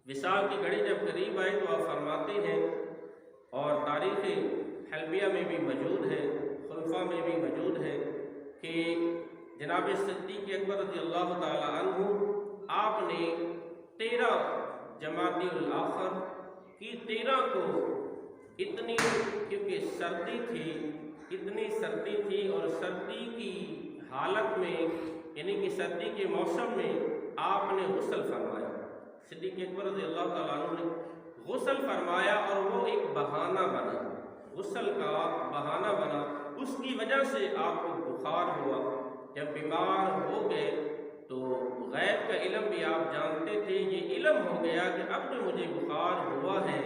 विसाल की घड़ी जब करीब आई तो आप फरमाते हैं, और तारीख़ हल्बिया में भी मौजूद है, खुलफा में भी मौजूद है कि जनाब सिद्दीक़ अकबर रज़ियल्लाहु ताला अन्हु आपने 13 जमादियुल आखिर की 13 को इतनी, क्योंकि सर्दी थी, इतनी सर्दी थी और सर्दी की हालत में, यानी कि सर्दी के मौसम में आपने गुस्ल फरमाया। सिद्दीक़ अकबर रज़ियल्लाहु ताला अन्हु ने गुस्ल फरमाया और वो एक बहाना बना, गुस्ल का बहाना बना, उसकी वजह से आपको बुखार हुआ। जब बीमार हो गए तो गैब का इल्म भी आप जानते थे, ये इल्म हो गया कि अब जो मुझे बुखार हुआ है,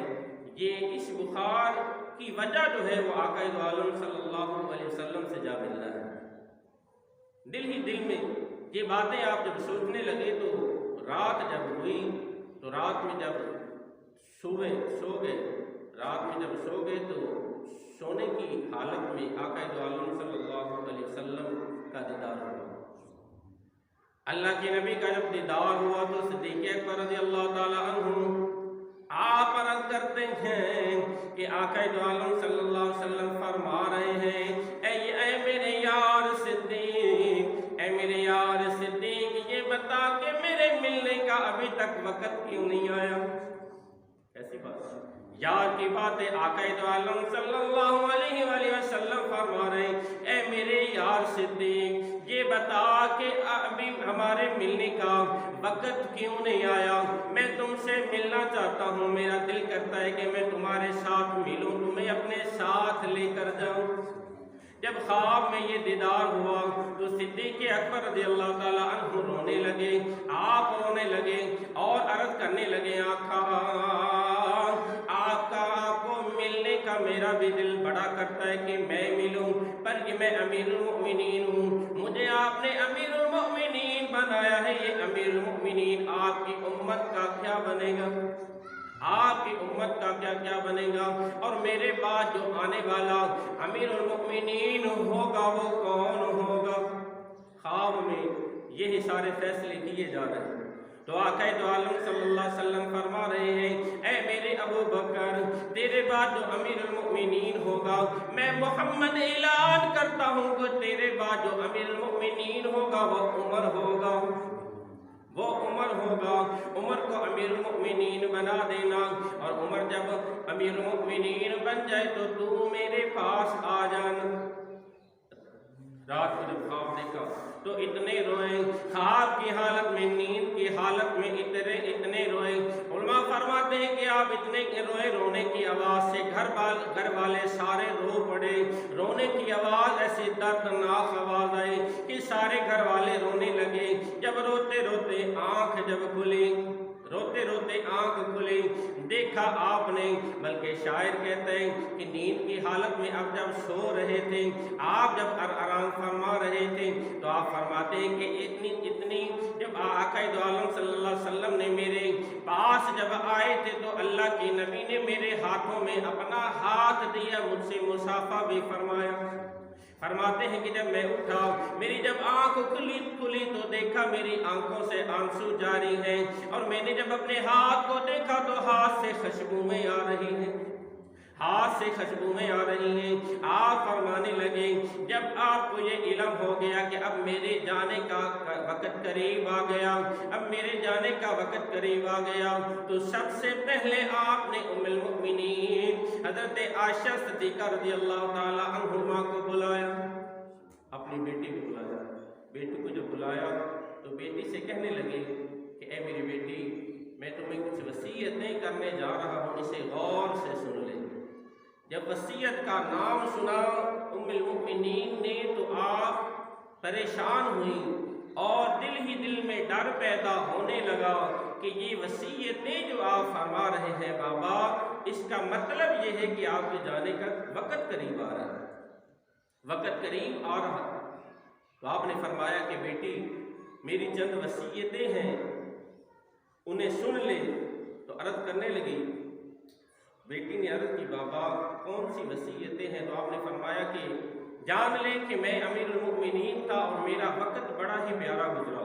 ये इस बुखार की वजह जो है वो आका दो आलम सल्लल्लाहु अलैहि वसल्लम से जा मिलना है। दिल ही दिल में ये बातें आप जब सोचने लगे तो रात जब हुई तो रात में जब सो गए, रात में जब सो गए तो सोने की हालत में आका दो आलम सल्लल्लाहु अलैहि वसल्लम का दीदार हुआ। अल्लाह के नबी का जब दीदार हुआ तो सिद्दीक़ अकबर रज़ियल्लाहु ताला अन्हु आप अर्ज़ करते हैं कि आका दो आलम सल्लल्लाहु अलैहि वसल्लम फरमा रहे हैं, ऐ मेरे यार सिद्दीक़, ऐ मेरे यार सिद्दीक़, ये बता कि मेरे मिलने का अभी तक वक़्त क्यों नहीं आया। ऐसी बात यार की बात है। आका दो आलम सल्लल्लाहु अलैहि वसल्लम फरमा रहे हैं, ऐ मेरे यार सिद्दीक़, ये बता कि अभी हमारे मिलने का वक़्त क्यों नहीं आया। मैं तुमसे मिलना चाहता हूँ, मेरा दिल करता है कि मैं तुम्हारे साथ मिलूँ, तुम्हें अपने साथ लेकर जाऊँ। जब ख्वाब में ये दीदार हुआ तो सिद्दीक़ अकबर रज़ियल्लाहु ताला अन्हु रोने लगे, आप रोने लगे और अर्ज़ करने लगे, आपको मिलने का मेरा भी दिल बड़ा करता है कि मैं मिलूं, पर ये मैं अमीरुल मोमिनीन हूँ, मुझे आपने अमीरुल मोमिनीन बनाया है। ये अमीरुल मोमिनीन आपकी उम्मत का क्या बनेगा, आपकी उम्मत का क्या क्या बनेगा, और मेरे बाद जो आने वाला अमीरुल मोमिनीन होगा वो कौन होगा। ख्वाब में यही सारे फैसले किए जा रहे हैं। तो आका दो आलम सल्लल्लाहु अलैहि वसल्लम फरमा रहे हैं, ऐ मेरे अबू बकर, तेरे बाद जो अमीरुल मोमिनीन होगा, मैं मोहम्मद ऐलान करता हूँ कि तेरे बाद जो अमीरुल मोमिनीन होगा वो उमर होगा, वो उमर होगा। उमर को अमीरुल मोमिनीन बना देना, और उमर जब अमीरुल मोमिनीन बन जाए तो तू मेरे पास आ जाना। रात को जब ख्वाब देखा तो इतने रोए, ख्वाब की हालत में, नींद की हालत में इतने रोए। उलमा फरमाते हैं कि आप इतने रोए, रोने की आवाज़ से घर वाले सारे रो पड़े। रोने की आवाज़ ऐसी दर्दनाक आवाज़ आई कि सारे घर वाले रोने लगे। जब रोते रोते आँख जब खुली, रोते रोते आँख खुली, देखा आपने, बल्कि शायर कहते हैं कि नींद की हालत में अब जब सो रहे थे, आप जब आराम फरमा रहे थे, तो आप फरमाते हैं कि इतनी जब आका दो आलम सल्लल्लाहु अलैहि वसल्लम ने मेरे पास जब आए थे तो अल्लाह के नबी ने मेरे हाथों में अपना हाथ दिया, मुझसे मुसाफा भी फरमाया। फरमाते हैं कि जब मैं उठा, मेरी जब आँख खुली तो देखा मेरी आंखों से आंसू जारी हैं, और मैंने जब अपने हाथ को देखा तो हाथ से खुशबुएं आ रही हैं, हाथ से खुशबुएं आ रही हैं। आप फरमाने लगे, जब आपको ये इल्म हो गया कि अब मेरे जाने का वक़्त करीब आ गया, अब मेरे जाने का वक़्त करीब आ गया, तो सबसे पहले आपने उम्मुल मोमिनीन हज़रत आयशा सिद्दीक़ा रज़ियल्लाहु ताला अन्हुमा को बुलाया, अपनी बेटी को बुलाया। बेटी को जब बुलाया तो बेटी से कहने लगे कि ऐ मेरी बेटी, मैं तुम्हें कुछ वसीयत नहीं करने जा रहा हूँ, इसे गौर से सुन ले। जब वसीयत का नाम सुना उम्मुल मोमिनीन ने तो आप परेशान हुई, और दिल ही दिल में डर पैदा होने लगा कि ये वसीयतें जो आप फरमा रहे हैं बाबा, इसका मतलब ये है कि आपके जाने का वक़्त करीब आ रहा है, वक़्त करीब आ रहा है। तो आपने फरमाया कि बेटी, मेरी चंद वसीयतें हैं, उन्हें सुन ले। तो अर्ज़ करने लगी, बेटी ने अर्ज़ की, बाबा कौन सी वसीयतें हैं। तो आपने फरमाया कि जान ले कि मैं अमीरुल मोमिनीन था और मेरा वक़्त बड़ा ही प्यारा गुजरा,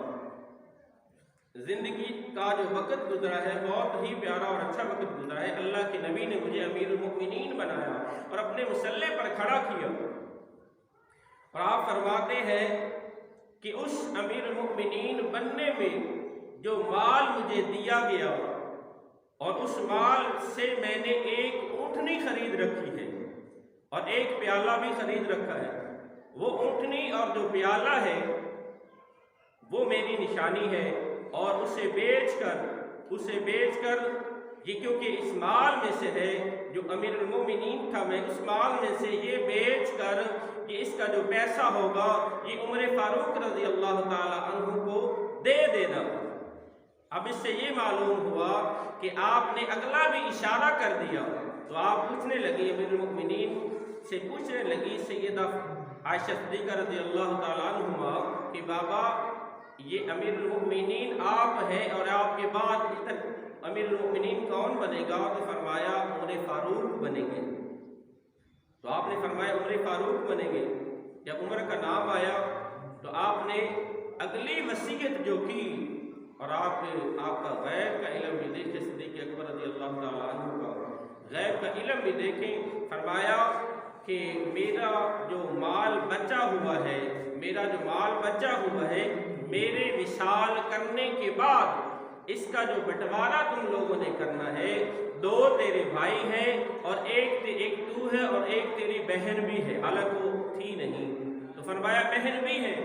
ज़िंदगी का जो वक़्त गुज़रा है बहुत ही प्यारा और अच्छा वक़्त गुज़रा है। अल्लाह के नबी ने मुझे अमीरुल मोमिनीन बनाया और अपने मुसल्ले पर खड़ा किया। और आप फरमाते हैं कि उस अमीरुल मोमिनीन बनने में जो माल मुझे दिया गया और उस माल से मैंने एक ऊँटनी खरीद रखी है और एक प्याला भी खरीद रखा है। वो ऊँटनी और जो प्याला है वो मेरी निशानी है और उसे बेचकर ये क्योंकि इस माल में से है जो अमीरुल मोमिनीन था, मैं उस माल में से ये बेचकर ये इसका जो पैसा होगा ये उमर फारूक रज़ी अल्लाह ताला अन्हु को दे देना। अब इससे ये मालूम हुआ कि आपने अगला भी इशारा कर दिया। तो आप पूछने लगी, अमीरुल मोमिनीन से पूछने लगी सैयदा आयशा सिद्दीक़ा रज़ी अल्लाह ताला अन्हुमा कि बाबा ये अमीरुल मोमिनीन आप हैं और आपके बाद अमीरुल मोमिनीन कौन बनेगा? तो फरमाया उमर फारूक बनेंगे। तो आपने फरमाया उमर फारूक बनेंगे। जब उमर का नाम आया तो आपने अगली वसीयत जो की और आपका गैब का इल्म भी देखे, सिद्दीक़ अकबर रज़ी अल्लाह ताला अन्हु का गैब का इल्म भी देखें। फरमाया कि मेरा जो माल बचा हुआ है मेरे विशाल करने के बाद इसका जो बंटवारा तुम लोगों ने करना है, 2 तेरे भाई हैं और एक तू है और एक तेरी बहन भी है, हालांकि वो थी नहीं। तो फरमाया बहन भी है,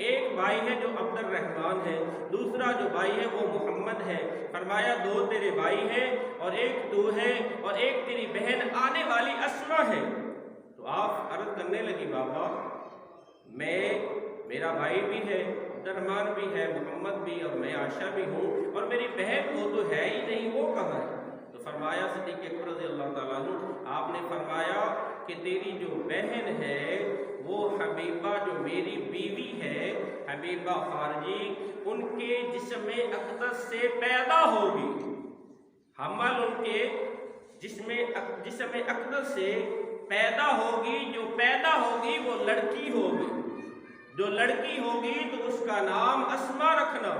एक भाई है जो अब्दुल रहमान है, दूसरा जो भाई है वो मोहम्मद है। फरमाया 2 तेरे भाई हैं और एक तू है और एक तेरी बहन आने वाली अस्मा है। तो आप अर्ज करने लगी बाबा मेरा भाई भी है, रहमान भी है, मोहम्मद भी और मैं आयशा भी हूँ और मेरी बहन वो तो है ही नहीं, वो कहाँ है? तो फरमाया सिद्दीक़ अकबर रज़ी अल्लाह ताला अन्हु, आपने फरमाया कि तेरी जो बहन है वो हबीबा जो मेरी बीवी है, हबीबा खारजी, उनके जिस्म अक़दस से पैदा होगी। हमल उनके जिस्म अक़दस से पैदा होगी, जो पैदा होगी वो लड़की होगी, जो लड़की होगी तो उसका नाम अस्मा रखना।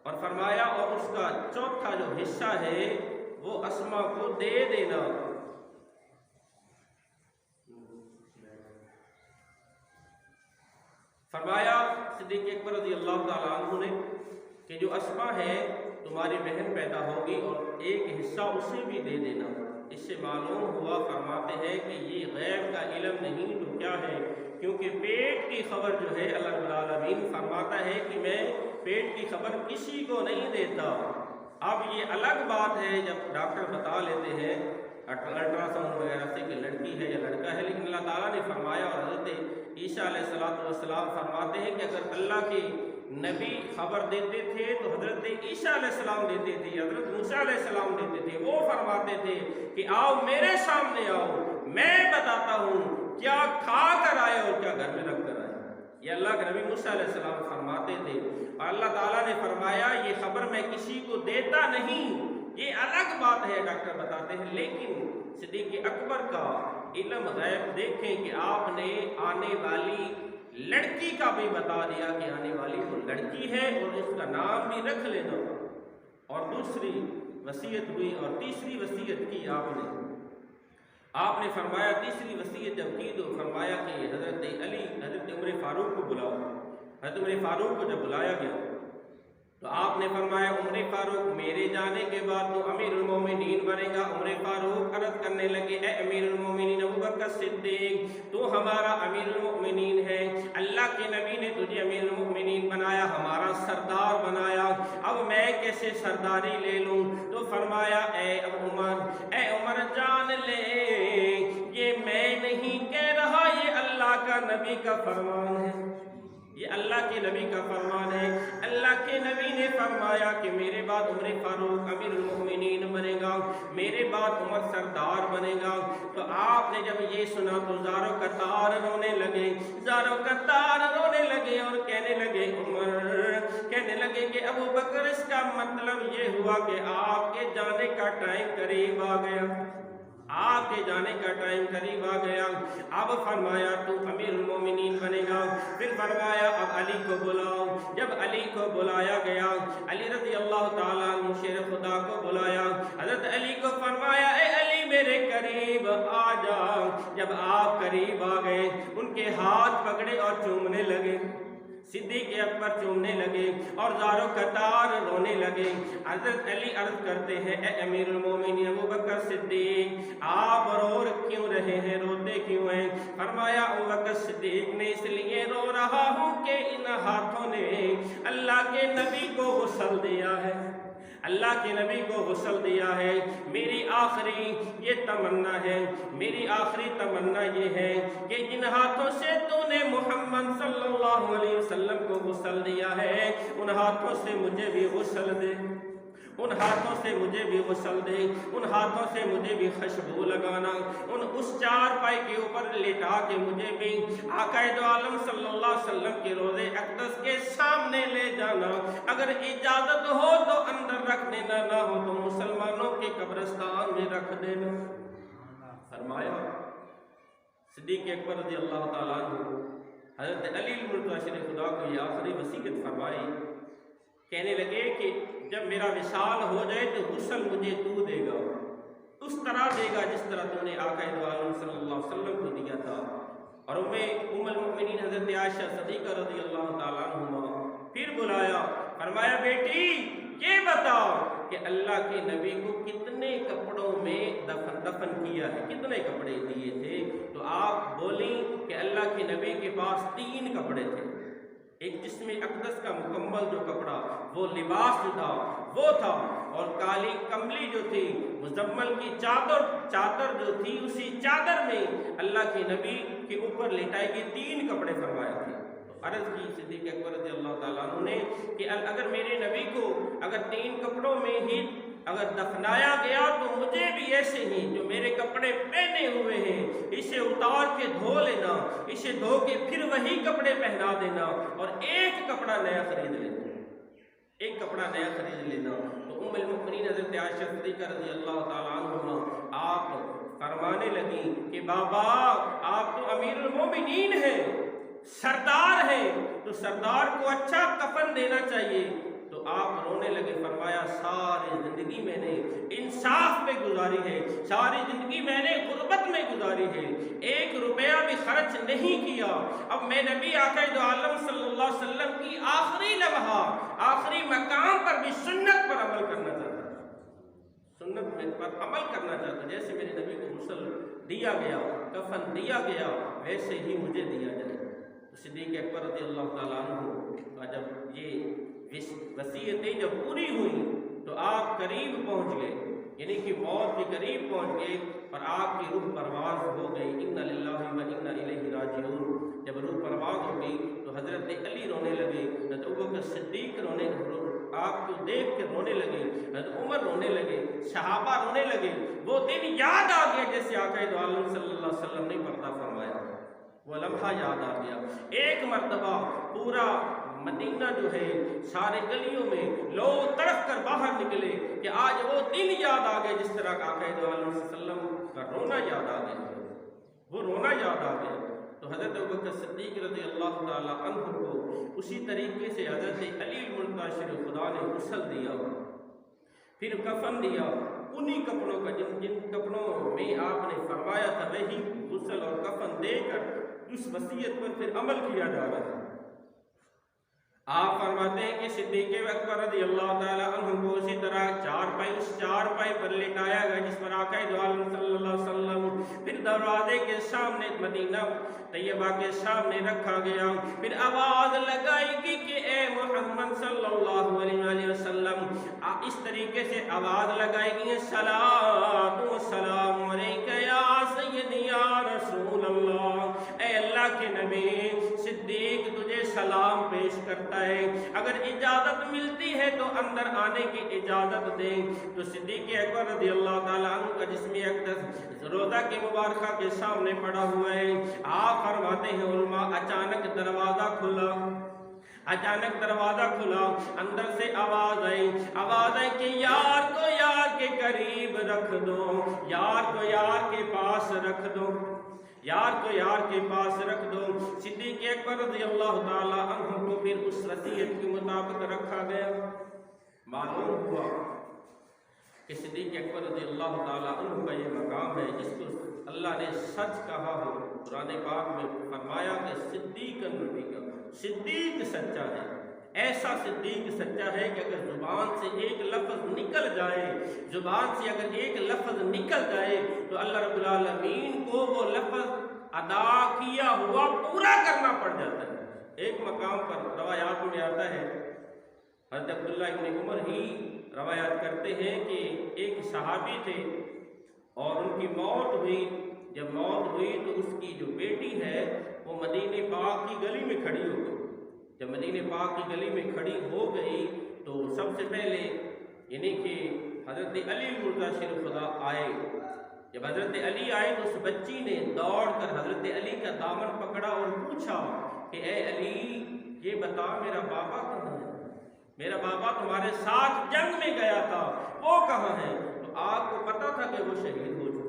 और फरमाया और उसका चौथा जो हिस्सा है वो अस्मा को दे देना। फरमाया सिद्दीक़ अकबर रज़ी अल्लाह ताला अन्हु ने कि जो अस्मा है तुम्हारी बहन पैदा होगी और एक हिस्सा उसे भी दे देना। इससे मालूम हुआ, फरमाते हैं कि ये गैब का इल्म नहीं तो क्या है, क्योंकि पेट की खबर जो है अल्लाह रब्बुल आलमीन फरमाता है कि मैं पेट की खबर किसी को नहीं देता। अब ये अलग बात है जब डॉक्टर बता लेते हैं अल्ट्रासाउंड वगैरह से कि लड़की है या लड़का है, लेकिन अल्लाह ताला ने फरमाया और हज़रत ईसा अलैहिस्सलाम फरमाते हैं कि अगर अल्लाह के नबी खबर देते थे तो हज़रत ईसा अलैहिस्सलाम देते थे, हज़रत मूसा अलैहिस्सलाम देते थे। वो फरमाते थे कि आओ मेरे सामने आओ, मैं बताता हूँ क्या खा कर आए और क्या घर में रख कर आए। ये अल्लाह के नबी मूसा अलैहिस्सलाम फरमाते थे और अल्लाह ताला ने फरमाया ये खबर मैं किसी को देता नहीं। ये अलग बात है, डॉक्टर बताते हैं, लेकिन सिद्दीक़ अकबर का इल्म गैब देखें कि आपने आने वाली लड़की का भी बता दिया कि आने वाली वो लड़की है और उसका नाम भी रख लेना। और दूसरी वसीयत हुई और तीसरी वसीयत की आपने फरमाया, तीसरी वसीयत जब की तो फरमाया कि हज़रत उमर फारूक को बुलाओ। हज़रत उमर फारूक को जब बुलाया गया तो आपने फरमाया उमर फारूक मेरे जाने के बाद तो अमीरुल मोमिनीन बनेगा। उमर फारूक अर्ज़ करने लगे, ए अमीरुल मोमिनीन अबू बकर सिद्दीक़, तो हमारा अमीरुल मोमिनीन है, अल्लाह के नबी ने तुझे अमीरुल मोमिनीन बनाया, हमारा सरदार बनाया, अब मैं कैसे सरदारी ले लूँ? तो फरमाया ए उमर जान ले, ये मैं नहीं कह रहा, ये अल्लाह का नबी का फरमान है, ये अल्लाह के नबी का फरमान है। अल्लाह के नबी ने फरमाया कि मेरे बाद उमर फारूक अमीरुल मोमिनीन बनेगा, मेरे बाद उमर सरदार बनेगा। तो आपने जब ये सुना तो ज़ारो कतार रोने लगे और कहने लगे कि अबू बकर, इसका मतलब ये हुआ कि आपके जाने का टाइम करीब आ गया, आपके जाने का टाइम करीब आ गया। अब फरमाया तू अमीरुल मोमिनीन बनेगा। फिर फरमाया अब अली को बुलाओ। जब अली को बुलाया गया, अली रज़ी अल्लाह ताला अन्हु शेर खुदा को बुलाया। हज़रत अली को फरमाया ए अली मेरे करीब आ जाओ। जब आप करीब आ गए, उनके हाथ पकड़े और चूमने लगे। सिद्दीक़ अकबर चूमने लगे और ज़ारो कतार रोने लगे। हज़रत अली अर्ज़ करते हैं ए अमीरुल मोमिनीन अबू बकर सिद्दीक़, आप रो क्यों रहे हैं, रोते क्यों हैं? फरमाया अबू बकर सिद्दीक़ ने इसलिए रो रहा हूँ कि इन हाथों ने अल्लाह के नबी को गुस्ल दिया है, अल्लाह के नबी को गुस्ल दिया है। मेरी आखिरी ये तमन्ना है, मेरी आखिरी तमन्ना ये है कि जिन हाथों से तूने मोहम्मद सल्लल्लाहु अलैहि वसल्लम को गुस्ल दिया है, उन हाथों से मुझे भी गुस्ल दे, उन हाथों से मुझे भी गुस्ल दे, उन हाथों से मुझे भी खुशबू लगाना, उस चार पाई के ऊपर लेटा के मुझे भी आकाए दो आलम सल्लल्लाहु अलैहि वसल्लम के रोज़े अक़दस के सामने ले जाना। अगर इजाज़त हो तो अंदर रख देना, ना हो तो मुसलमानों के कब्रिस्तान में रख देना। फरमाया सिद्दीक़ अकबर रज़ी अल्लाह ताला अन्हु हज़रत अली मुर्तज़ा खुदा को ये आखिरी वसीयत फरमाई। कहने लगे कि जब मेरा विशाल हो जाए तो गुस्ल मुझे तू देगा, उस तरह देगा जिस तरह तूने आक़ाए दो आलम सल्लल्लाहु अलैहि वसल्लम को दिया था। और उम्मुल मोमिनीन हज़रत आयशा सिद्दीक़ा रज़ी अल्लाह ताला अन्हा फिर बुलाया। फरमाया बेटी ये बताओ कि अल्लाह के नबी को कितने कपड़ों में दफन किया है, कितने कपड़े दिए थे? तो आप बोली कि अल्लाह के नबी के पास 3 कपड़े थे। एक जिस्म अक़दस का मुकम्मल जो कपड़ा, वो लिबास जो था वो था, और काली कमली जो थी, मुज़म्मल की चादर जो थी, उसी चादर में अल्लाह के नबी के ऊपर लेटाई गई 3 कपड़े फरमाए थे। तो अर्ज़ की सिद्दीक़ अकबर रज़ी अल्लाह ताला अन्हु ने कि अगर मेरे नबी को अगर 3 कपड़ों में ही अगर दफनाया गया तो मुझे भी ऐसे ही जो मेरे कपड़े पहने हुए हैं इसे उतार के धो लेना, इसे धो के फिर वही कपड़े पहना देना और एक कपड़ा नया खरीद लेना, एक कपड़ा नया खरीद लेना। तो उम्मुल मोमिनीन हज़रत आयशा सिद्दीक़ा रज़ी अल्लाह ताला अन्हा आप फरमाने लगी कि बाबा आप तो अमीरुल मोमिनीन हैं, सरदार हैं, तो सरदार को अच्छा कफन देना चाहिए। तो आप रोने लगे। फरमाया सारी ज़िंदगी मैंने इंसाफ पे गुजारी है, सारी ज़िंदगी मैंने गुर्बत में गुजारी है, 1 रुपया भी खर्च नहीं किया। अब मैं नबी आक़ाए दो आलम सल्लल्लाहु अलैहि वसल्लम की आखिरी लम्हा, आखिरी मकाम पर भी सुन्नत पर अमल करना चाहता, सुन्नत पर अमल करना चाहता। जैसे मेरे नबी को गुस्ल दिया गया, कफन दिया गया, वैसे ही मुझे दिया जाए। तो सिद्दीक़ अकबर रज़ी अल्लाह ताला अन्हु का जब ये वसीयतें जब पूरी हुई तो आप करीब पहुँच गए, यानी कि मौत के करीब पहुँच गए और आपकी रूह परवाज़ हो गई। इन्ना लिल्लाहि व इन्ना इलैहि राजिऊन। जब रूह परवाज़ हो गई तो हज़रत अली रोने लगे, हज़रत अबू बकर सिद्दीक़ रोने, आपको देख के रोने लगे, हज़रत उमर रोने लगे, सहाबा रोने लगे। वो दिन याद आ गया जैसे आक़ाए दो आलम सल्लल्लाहु अलैहि वसल्लम ने पर्दा फरमाया, वो लम्हा याद आ गया। एक मरतबा पूरा मदीना जो है सारे गलियों में लोग तड़प कर बाहर निकले कि आज वो दिन याद आ गए जिस तरह आक़ाए दो आलम सल्लल्लाहु अलैहि वसल्लम का रोना याद आ गया, वो रोना याद आ गया। तो हज़रत अबू बकर सिद्दीक़ रज़ी अल्लाह ताला अन्हु को उसी तरीके से हज़रत अली मुर्तज़ा खुदा ने गुस्ल दिया, फिर कफन दिया, उन्हीं कपड़ों का जिन कपड़ों में आपने फरमाया था वही गुस्ल और कफन देकर उस वसीयत पर फिर अमल किया जा रहा है। आप फरमाते हैं कि सिद्दीक़ अकबर रज़ी अल्लाह ताला अन्हु को उसी तरह उस चारपाई पर लेटाया गया जिस पर आक़ाए दो आलम सल्लल्लाहु अलैहि वसल्लम, फिर दरवाजे के सामने मदीना तैयबा के सामने रखा गया। फिर आवाज़ लगाएगी कि ए मोहम्मद सल्लल्लाहु अलैहि वसल्लम, इस तरीके से आवाज़ लगाएगी सलातु व सलाम अलैका या सय्यदी या रसूल अल्लाह। ए अल्लाह के नबी, सिद्दीक़ तुझे सलाम पेश करता है, अगर इजाज़त मिलती है तो अंदर आने की इजाज़त दे। तो सिद्दीक़ अकबर रज़ी अल्लाह ताला अन्हु का जिस्म अक़दस रोज़ा के मुबारका के सामने पड़ा हुआ है। आप फरमाते हैं उलमा, अचानक दरवाज़ा खुला, अचानक दरवाजा खुला, अंदर से आवाज आई कि यार को यार के करीब रख दो, यार को यार के पास रख दो, यार को यार के पास रख दो। सिद्दीक़ अकबर रज़ियल्लाहु ताला अन्हु को फिर उस वसीयत के मुताबिक रखा गया। मालूम हुआ कि सिद्दीक़ अकबर रज़ियल्लाहु ताला अन्हु का ये मकाम है जिसको अल्लाह ने सच कहा हो। कुरान पाक में फरमाया कि सिद्दीक़ नबी का सिद्दीक़ सच्चा है। ऐसा सिद्दीक़ सच्चा है कि अगर ज़ुबान से एक लफ्ज़ निकल जाए, ज़ुबान से अगर एक लफ्ज़ निकल जाए तो अल्लाह रब्बुल आलमीन को वो लफ्ज़ अदा किया हुआ पूरा करना पड़ जाता है। एक मकाम पर रवायात में आता है, हज़रत अब्दुल्लाह इब्न उमर ही रवायात करते हैं कि एक सहाबी थे और उनकी मौत हुई। जब मौत हुई तो उसकी जो बेटी है वो मदीने पाक की गली में खड़ी हो गई। जब मदीने पाक की गली में खड़ी हो गई तो सबसे पहले यानी कि हज़रत अली मुर्तशिर खुदा आए। जब हज़रत अली आए तो उस बच्ची ने दौड़कर हज़रत अली का दामन पकड़ा और पूछा कि ए अली, ये बता मेरा बाबा कहाँ है? मेरा बाबा तुम्हारे साथ जंग में गया था, वो कहाँ है? तो आपको पता था कि वो शहीद हो चुके,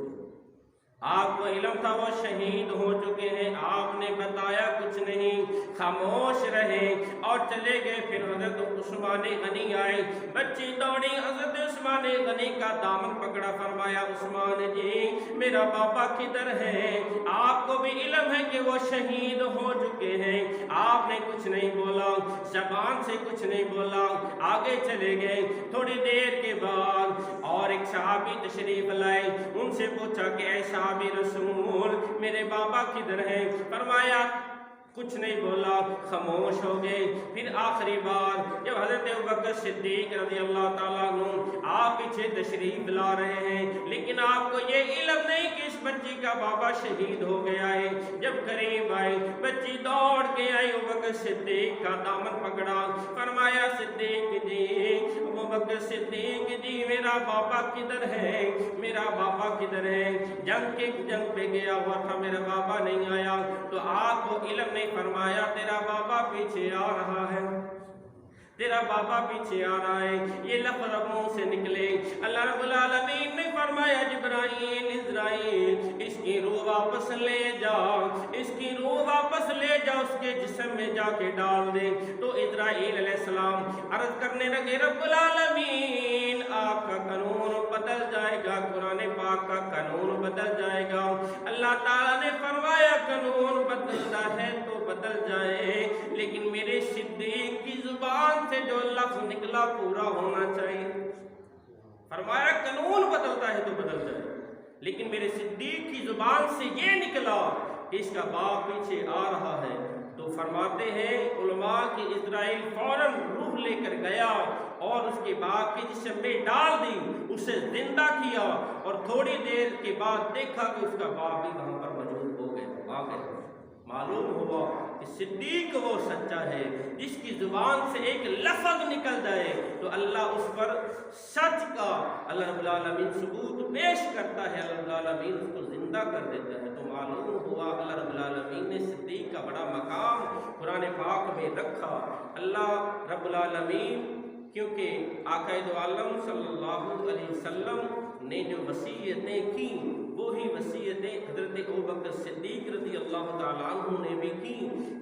आपको इल्म था वो शहीद हो चुके हैं। आपने बताया कुछ नहीं, खामोश रहे और चले गए। फिर हज़रत उस्मान गनी आए, बच्ची दौड़ी, हज़रत उस्मान गनी का दामन पकड़ा, फरमाया उस्मान जी मेरा बाबा किधर है? आपको भी इल्म है कि वो शहीद हो चुके हैं। आपने कुछ नहीं बोला, ज़बान से कुछ नहीं बोला, आगे चले गए। थोड़ी देर के बाद और एक सहाबी तशरीफ लाए, उनसे पूछा कि ऐसा रसूल मेरे बाबा किधर हैं? फरमाया कुछ नहीं बोला, खामोश हो गए। फिर आखिरी बार जब हज़रत अबू बकर सिद्दीक़ रज़ियल्लाहु ताला अन्हु आप पीछे तशरीफ ला रहे हैं, लेकिन आपको ये इल्म नहीं कि इस बच्ची का बाबा शहीद हो गया है। जब करीब आए, बच्ची दौड़ के आई, अबू बकर सिद्दीक़ का दामन पकड़ा, फरमाया सिद्दीक़ जी, अबू बकर सिद्दीक़ जी मेरा बाबा किधर है? मेरा बाबा किधर है? जंग पे गया हुआ था, मेरा बाबा नहीं आया। तो आपको इल्म फरमाया तेरा बाबा पीछे आ रहा है, तेरा बाबा पीछे आ रहा है। ये लफ्ज़ मुंह से निकले। अल्लाह रब्बुल आलमीन ने फरमाया जिब्राईल, इज़राईल इसकी रूह वापस ले जाओ, इसकी रूह वापस ले जाओ, उसके जिस्म में जाके डाल दे। तो इज़राईल अलैहिस्सलाम अर्ज़ करने लगे रब्बुल आलमीन आपका कानून बदल जाएगा, कुरान पाक का कानून बदल जाएगा। अल्लाह ताला ने फरमाया कानून बदलता है तो बदल जाए, लेकिन मेरे सिद्दीक़ की ज़ुबान से जो लफ्ज़ निकला पूरा होना चाहिए। फरमाया कानून बदलता है तो बदल जाए, लेकिन मेरे सिद्दीक़ की ज़ुबान से ये निकला कि इसका बाप पीछे आ रहा है। तो फरमाते हैं उलमा कि इज़राइल फ़ौरन रूह लेकर गया और उसके बाप के जिस्म में डाल दी, उसे जिंदा किया और थोड़ी देर के बाद देखा कि उसका बाप भी वहाँ पर मौजूद हो गया, आ गया। मालूम हुआ कि सिद्दीक़ वो सच्चा है जिसकी ज़ुबान से एक लफ्ज़ निकल जाए तो अल्लाह उस पर सच का अल्लाह रब्बुल आलमीन सबूत पेश करता है, अल्लाह रब्बुल आलमीन उसको ज़िंदा कर देता है। तो मालूम हुआ अल्लाह रब्बुल आलमीन ने सिद्दीक़ का बड़ा मकाम कुरान पाक में रखा। अल्लाह रब्बुल आलमीन क्योंकि आक़ाए दो आलम सल्लल्लाहु अलैहि वसल्लम ने जो वसीयतें की वो ही वसीयतें हज़रत अबू बकर सिद्दीक़ रज़ियल्लाहु ताला अन्हु ने भी की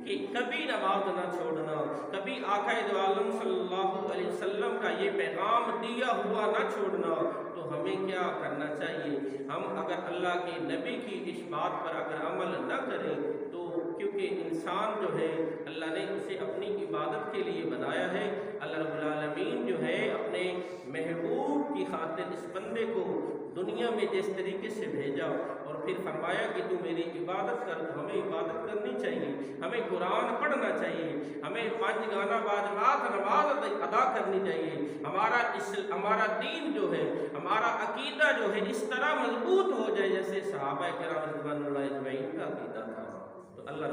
कि कभी नमाज ना छोड़ना, कभी आक़ाए दो आलम सल्लल्लाहु अलैहि वसल्लम का ये पैगाम दिया हुआ ना छोड़ना। तो हमें क्या करना चाहिए? हम अगर अल्लाह के नबी की इस बात पर अगर अमल न करें तो क्योंकि इंसान जो है अल्लाह ने उसे अपनी इबादत के लिए बनाया है। अल्लाह रब्बुल आलमीन जो है अपने महबूब की खातिर इस बंदे को दुनिया में जिस तरीके से भेजा और फिर फरमाया कि तू मेरी इबादत कर, तो हमें इबादत करनी चाहिए, हमें कुरान पढ़ना चाहिए, हमें 5 गाना बाजमात नमाज अदा करनी चाहिए। हमारा दीन जो है, हमारा अकीदा जो है इस तरह मजबूत हो जाए जैसे सहाबा किराम रिज़वानुल्लाह अजमईन का अकीदा था। तो अल्लाह